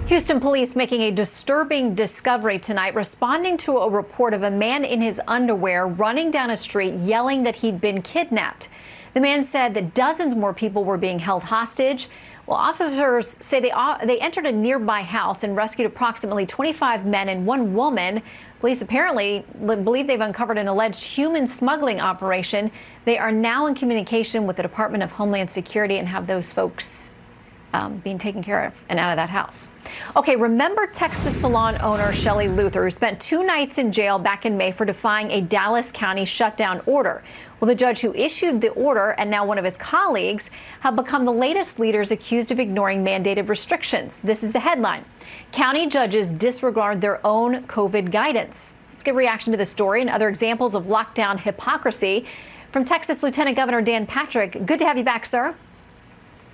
Houston police making a disturbing discovery tonight, responding to a report of a man in his underwear running down a street yelling that he'd been kidnapped. The man said that dozens more people were being held hostage. Well, officers say they entered a nearby house and rescued approximately 25 men and one woman. Police apparently believe they've uncovered an alleged human smuggling operation. They are now in communication with the Department of Homeland Security and have those folks being taken care of and out of that house. Okay, remember Texas salon owner Shelly Luther, who spent 2 nights in jail back in May for defying a Dallas County shutdown order. Well, the judge who issued the order and now one of his colleagues have become the latest leaders accused of ignoring mandated restrictions. This is the headline. County judges disregard their own COVID guidance. Let's get a reaction to this story and other examples of lockdown hypocrisy from Texas Lieutenant Governor Dan Patrick. Good to have you back, sir.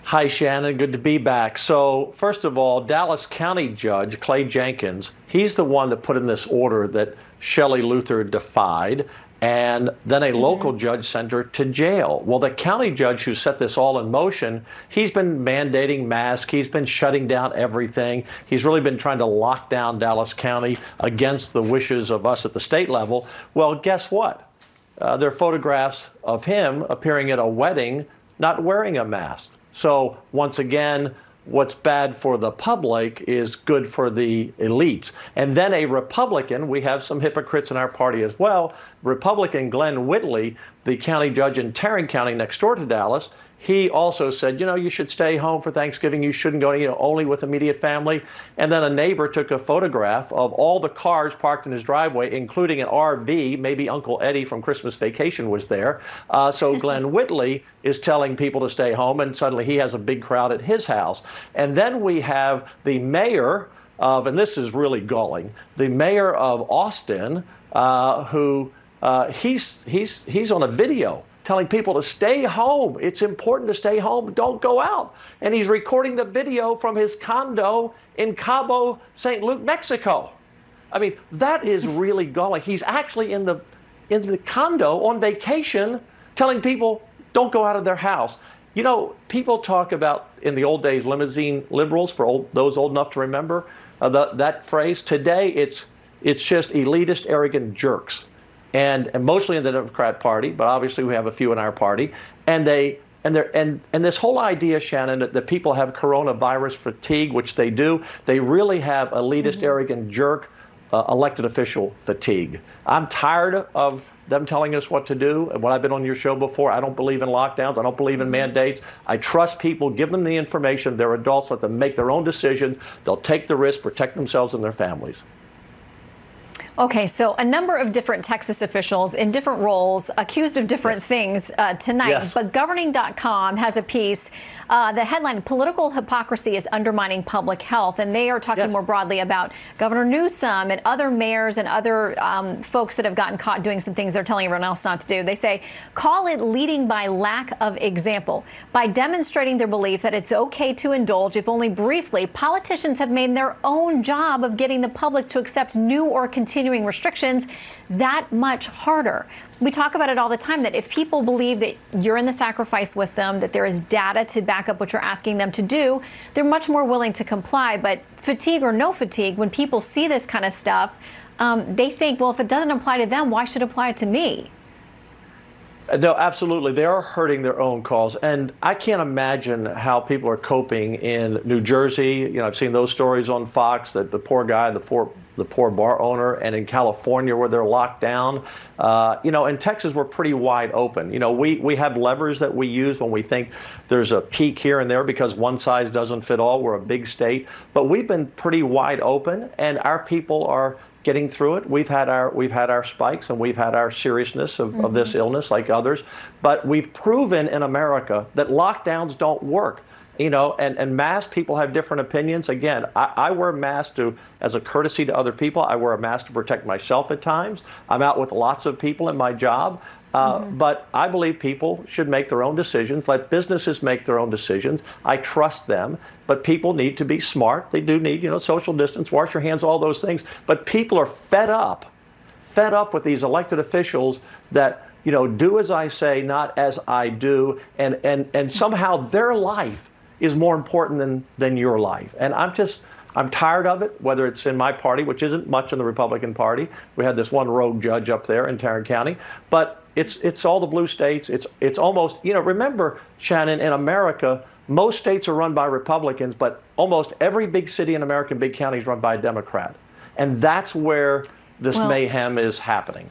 Hi, Shannon. Good to be back. So, first of all, Dallas County Judge Clay Jenkins, he's the one that put in this order that Shelly Luther defied, and then a local judge sent her to jail. Well, the county judge who set this all in motion, he's been mandating masks. He's been shutting down everything. He's really been trying to lock down Dallas County against the wishes of us at the state level. Well, guess what? There are photographs of him appearing at a wedding not wearing a mask. So once again, what's bad for the public is good for the elites. And then a Republican, we have some hypocrites in our party as well, Republican Glenn Whitley, the county judge in Tarrant County next door to Dallas, he also said, you should stay home for Thanksgiving. You shouldn't go, only with immediate family. And then a neighbor took a photograph of all the cars parked in his driveway, including an RV. Maybe Uncle Eddie from Christmas Vacation was there. So Glenn Whitley is telling people to stay home, and suddenly he has a big crowd at his house. And then we have the mayor of, and this is really galling, the mayor of Austin, who he's on a video telling people to stay home. It's important to stay home. Don't go out. And he's recording the video from his condo in Cabo, St. Luke, Mexico. I mean, that is really galling. He's actually in the condo on vacation telling people don't go out of their house. People talk about, in the old days, limousine liberals, for those old enough to remember that phrase. Today, it's just elitist, arrogant jerks. And mostly in the Democrat Party, but obviously we have a few in our party. And this whole idea, Shannon, that people have coronavirus fatigue, which they do, they really have elitist, arrogant jerk, elected official fatigue. I'm tired of them telling us what to do. And when I've been on your show before, I don't believe in lockdowns. I don't believe in mandates. I trust people, give them the information. They're adults, let them make their own decisions. They'll take the risk, protect themselves and their families. Okay, so a number of different Texas officials in different roles accused of different things tonight. Yes. But governing.com has a piece, the headline, Political Hypocrisy is Undermining Public Health. And they are talking more broadly about Governor Newsom and other mayors and other folks that have gotten caught doing some things they're telling everyone else not to do. They say, call it leading by lack of example. By demonstrating their belief that it's okay to indulge, if only briefly, politicians have made their own job of getting the public to accept new or continuing restrictions that much harder. We talk about it all the time, that if people believe that you're in the sacrifice with them, that there is data to back up what you're asking them to do, they're much more willing to comply. But fatigue or no fatigue, when people see this kind of stuff, they think, well, if it doesn't apply to them, why should it apply to me? No, absolutely. They are hurting their own cause. And I can't imagine how people are coping in New Jersey. I've seen those stories on Fox, that the poor guy, the poor bar owner, and in California where they're locked down. In Texas, we're pretty wide open. We have levers that we use when we think there's a peak here and there because one size doesn't fit all. We're a big state, but we've been pretty wide open, and our people are getting through it. We've had our spikes, and we've had our seriousness of this illness like others, but we've proven in America that lockdowns don't work. And masks, people have different opinions. Again, I wear a mask as a courtesy to other people. I wear a mask to protect myself at times. I'm out with lots of people in my job. But I believe people should make their own decisions. Let businesses make their own decisions. I trust them. But people need to be smart. They do need, social distance, wash your hands, all those things. But people are fed up with these elected officials that, do as I say, not as I do. And somehow their life is more important than your life. And I'm tired of it, whether it's in my party, which isn't much in the Republican Party. We had this one rogue judge up there in Tarrant County, but it's all the blue states. It's almost, remember, Shannon, in America, most states are run by Republicans, but almost every big city in America, big county, is run by a Democrat. And that's where this mayhem is happening.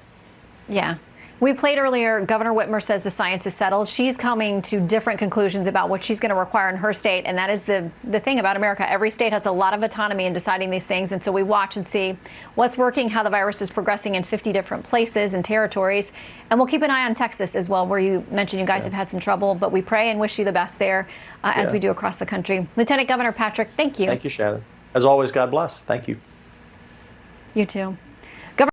Yeah. We played earlier, Governor Whitmer says the science is settled. She's coming to different conclusions about what she's going to require in her state. And that is the thing about America. Every state has a lot of autonomy in deciding these things. And so we watch and see what's working, how the virus is progressing in 50 different places and territories. And we'll keep an eye on Texas as well, where you mentioned you guys have had some trouble. But we pray and wish you the best there, as we do across the country. Lieutenant Governor Patrick, thank you. Thank you, Shannon. As always, God bless. Thank you. You too.